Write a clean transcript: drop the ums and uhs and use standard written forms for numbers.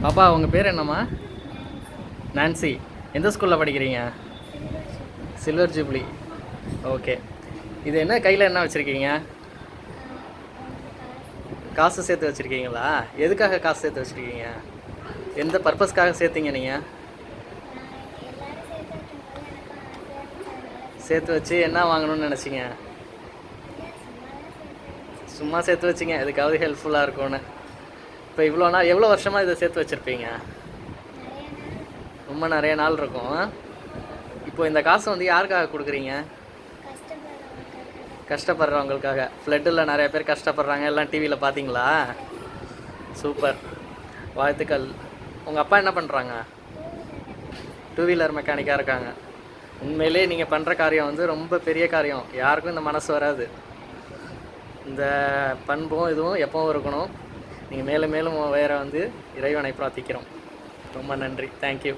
பாப்பா உங்கள் பேர் என்னம்மா? நான்சி. எந்த ஸ்கூலில் படிக்கிறீங்க? Silver jubilee. ஓகே. இது என்ன கையில் என்ன வச்சுருக்கீங்க? காசு சேர்த்து வச்சுருக்கீங்களா? எதுக்காக காசு சேர்த்து வச்சுருக்கீங்க? எந்த பர்பஸ்க்காக சேர்த்தீங்க நீங்கள்? சேர்த்து வச்சு என்ன வாங்கணும்னு நினச்சிங்க? சும்மா சேர்த்து வச்சிங்க எதுக்காவது ஹெல்ப்ஃபுல்லாக இருக்கும்னு. இப்போ இவ்வளோ நாள் எவ்வளோ வருஷமாக இதை சேர்த்து வச்சுருப்பீங்க? ரொம்ப நிறைய நாள் இருக்கும். இப்போ இந்த காசை வந்து யாருக்காக கொடுக்குறீங்க? கஷ்டப்படுறவங்களுக்காக. ஃப்ளட்டில் நிறைய பேர் கஷ்டப்படுறாங்க, எல்லாம் டிவியில் பார்த்தீங்களா? சூப்பர், வாழ்த்துக்கள். உங்கள் அப்பா என்ன பண்ணுறாங்க? டூ வீலர் மெக்கானிக்காக இருக்காங்க. உண்மையிலே நீங்கள் பண்ணுற காரியம் வந்து ரொம்ப பெரிய காரியம். யாருக்கும் இந்த மனசு வராது. இந்த பண்பும் இதுவும் எப்பவும் இருக்கணும். நீங்கள் மேலும் மேலும் வேற வந்து இறைவனை பிரார்த்திக்கிறோம். ரொம்ப நன்றி. தேங்க்யூ.